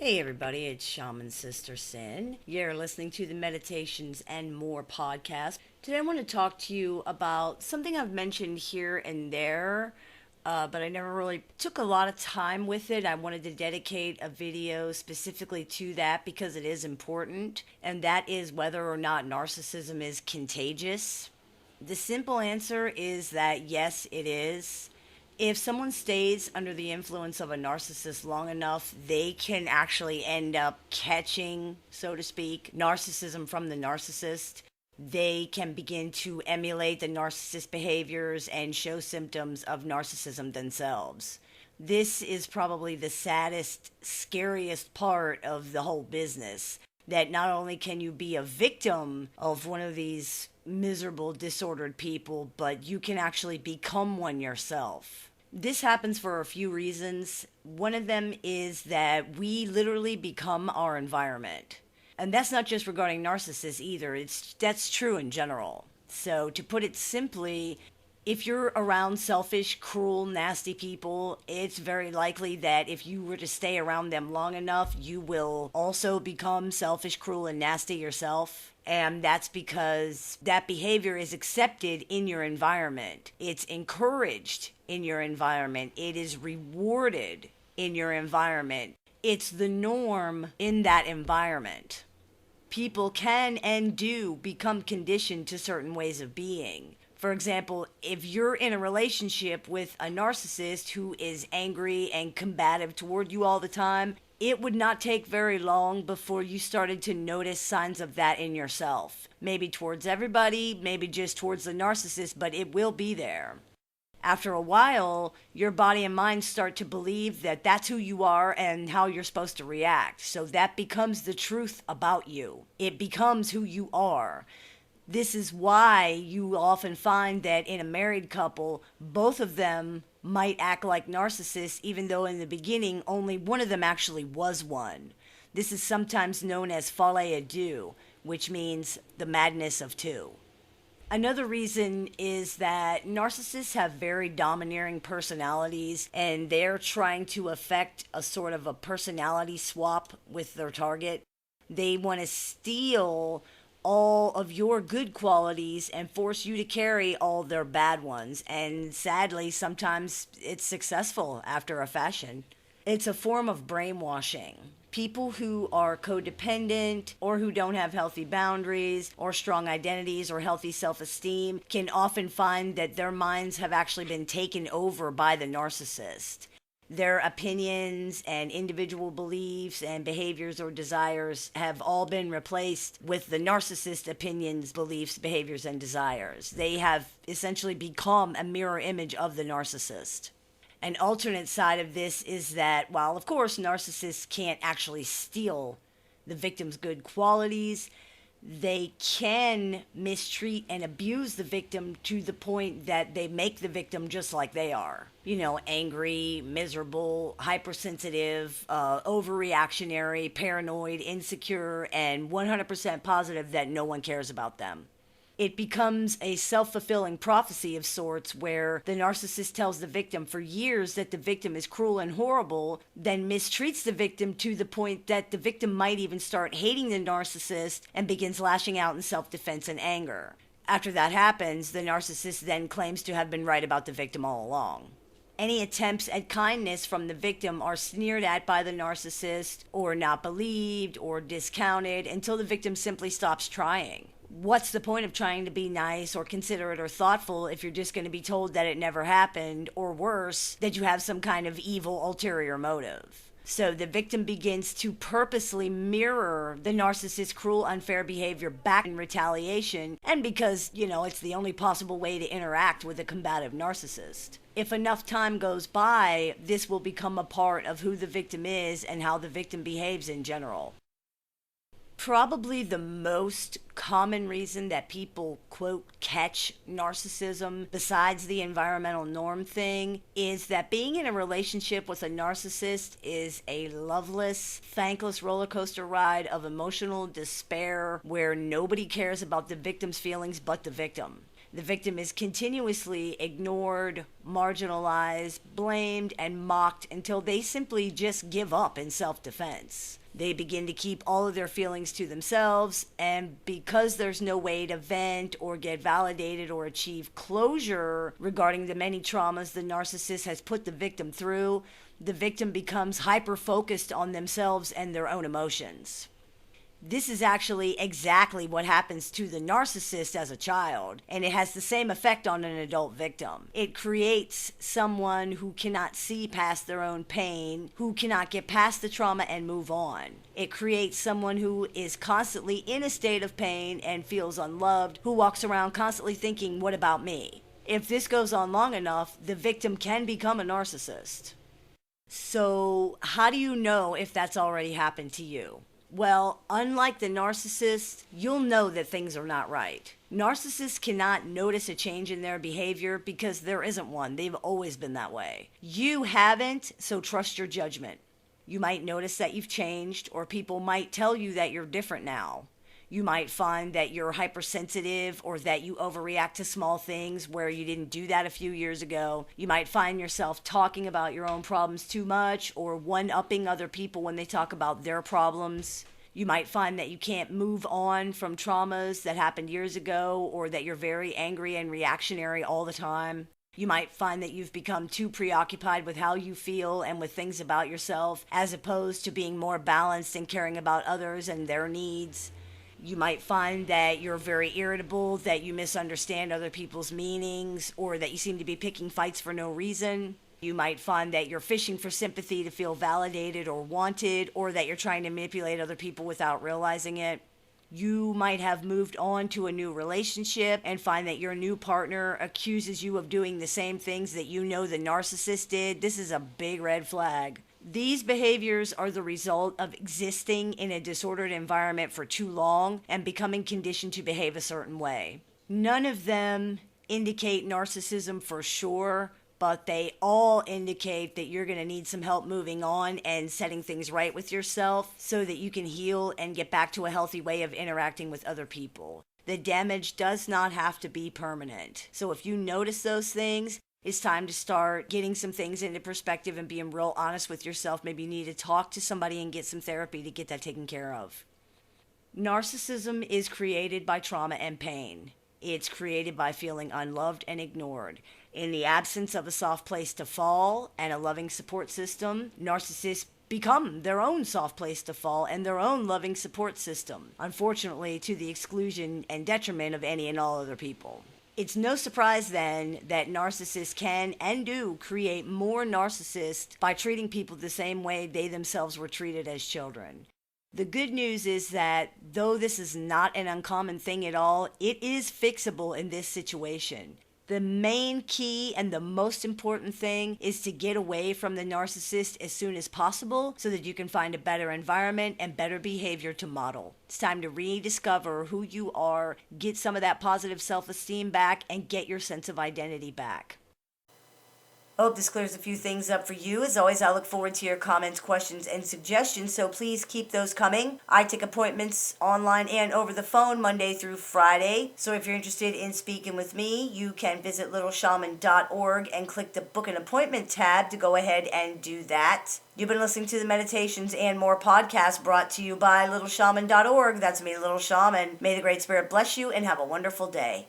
Hey everybody, it's Shaman Sister Sin. You're listening to the Meditations and More podcast. Today I want to talk to you about something I've mentioned here and there, but I never really took a lot of time with it. I wanted to dedicate a video specifically to that because it is important, and that is whether or not narcissism is contagious. The simple answer is that yes, it is. If someone stays under the influence of a narcissist long enough, they can actually end up catching, so to speak, narcissism from the narcissist. They can begin to emulate the narcissist behaviors and show symptoms of narcissism themselves. This is probably the saddest, scariest part of the whole business. That not only can you be a victim of one of these miserable, disordered people, but you can actually become one yourself. This happens for a few reasons. One of them is that we literally become our environment. And that's not just regarding narcissists either. That's true in general. So to put it simply, if you're around selfish, cruel, nasty people, it's very likely that if you were to stay around them long enough, you will also become selfish, cruel, and nasty yourself. And that's because that behavior is accepted in your environment. It's encouraged in your environment. It is rewarded in your environment. It's the norm in that environment. People can and do become conditioned to certain ways of being. For example, if you're in a relationship with a narcissist who is angry and combative toward you all the time, it would not take very long before you started to notice signs of that in yourself. Maybe towards everybody, maybe just towards the narcissist, but it will be there. After a while, your body and mind start to believe that that's who you are and how you're supposed to react. So that becomes the truth about you. It becomes who you are. This is why you often find that in a married couple, both of them might act like narcissists, even though in the beginning only one of them actually was one. This is sometimes known as folie à deux, which means the madness of two. Another reason is that narcissists have very domineering personalities, and they're trying to effect a sort of a personality swap with their target. They want to steal all of your good qualities and force you to carry all their bad ones. And sadly, sometimes it's successful after a fashion. It's a form of brainwashing. People who are codependent or who don't have healthy boundaries or strong identities or healthy self-esteem can often find that their minds have actually been taken over by the narcissist. Their opinions and individual beliefs and behaviors or desires have all been replaced with the narcissist opinions, beliefs, behaviors, and desires. They have essentially become a mirror image of the narcissist. An alternate side of this is that, while of course narcissists can't actually steal the victim's good qualities, they can mistreat and abuse the victim to the point that they make the victim just like they are. You know, angry, miserable, hypersensitive, overreactionary, paranoid, insecure, and 100% positive that no one cares about them. It becomes a self-fulfilling prophecy of sorts where the narcissist tells the victim for years that the victim is cruel and horrible, then mistreats the victim to the point that the victim might even start hating the narcissist and begins lashing out in self-defense and anger. After that happens, the narcissist then claims to have been right about the victim all along. Any attempts at kindness from the victim are sneered at by the narcissist or not believed or discounted until the victim simply stops trying. What's the point of trying to be nice or considerate or thoughtful if you're just going to be told that it never happened, or worse, that you have some kind of evil ulterior motive? So the victim begins to purposely mirror the narcissist's cruel, unfair behavior back in retaliation, and because, it's the only possible way to interact with a combative narcissist. If enough time goes by, this will become a part of who the victim is and how the victim behaves in general. Probably the most common reason that people, quote, catch narcissism, besides the environmental norm thing, is that being in a relationship with a narcissist is a loveless, thankless roller coaster ride of emotional despair where nobody cares about the victim's feelings but the victim. The victim is continuously ignored, marginalized, blamed, and mocked until they simply just give up in self-defense. They begin to keep all of their feelings to themselves, and because there's no way to vent or get validated or achieve closure regarding the many traumas the narcissist has put the victim through, the victim becomes hyper-focused on themselves and their own emotions. This is actually exactly what happens to the narcissist as a child, and it has the same effect on an adult victim. It creates someone who cannot see past their own pain, who cannot get past the trauma and move on. It creates someone who is constantly in a state of pain and feels unloved, who walks around constantly thinking, what about me? If this goes on long enough, the victim can become a narcissist. So, how do you know if that's already happened to you? Well, unlike the narcissist, you'll know that things are not right. Narcissists cannot notice a change in their behavior because there isn't one. They've always been that way. You haven't, so trust your judgment. You might notice that you've changed, or people might tell you that you're different now. You might find that you're hypersensitive or that you overreact to small things where you didn't do that a few years ago. You might find yourself talking about your own problems too much or one-upping other people when they talk about their problems. You might find that you can't move on from traumas that happened years ago, or that you're very angry and reactionary all the time. You might find that you've become too preoccupied with how you feel and with things about yourself, as opposed to being more balanced and caring about others and their needs. You might find that you're very irritable, that you misunderstand other people's meanings, or that you seem to be picking fights for no reason. You might find that you're fishing for sympathy to feel validated or wanted, or that you're trying to manipulate other people without realizing it. You might have moved on to a new relationship and find that your new partner accuses you of doing the same things that you know the narcissist did. This is a big red flag. These behaviors are the result of existing in a disordered environment for too long and becoming conditioned to behave a certain way. None of them indicate narcissism for sure, but they all indicate that you're going to need some help moving on and setting things right with yourself so that you can heal and get back to a healthy way of interacting with other people. The damage does not have to be permanent. So if you notice those things, it's time to start getting some things into perspective and being real honest with yourself. Maybe you need to talk to somebody and get some therapy to get that taken care of. Narcissism is created by trauma and pain. It's created by feeling unloved and ignored. In the absence of a soft place to fall and a loving support system, narcissists become their own soft place to fall and their own loving support system, unfortunately to the exclusion and detriment of any and all other people. It's no surprise then that narcissists can and do create more narcissists by treating people the same way they themselves were treated as children. The good news is that though this is not an uncommon thing at all, it is fixable in this situation. The main key and the most important thing is to get away from the narcissist as soon as possible so that you can find a better environment and better behavior to model. It's time to rediscover who you are, get some of that positive self-esteem back, and get your sense of identity back. I hope this clears a few things up for you. As always, I look forward to your comments, questions, and suggestions, so please keep those coming. I take appointments online and over the phone Monday through Friday. So if you're interested in speaking with me, you can visit littleshaman.org and click the Book an Appointment tab to go ahead and do that. You've been listening to the Meditations and More podcast brought to you by littleshaman.org. That's me, Little Shaman. May the Great Spirit bless you and have a wonderful day.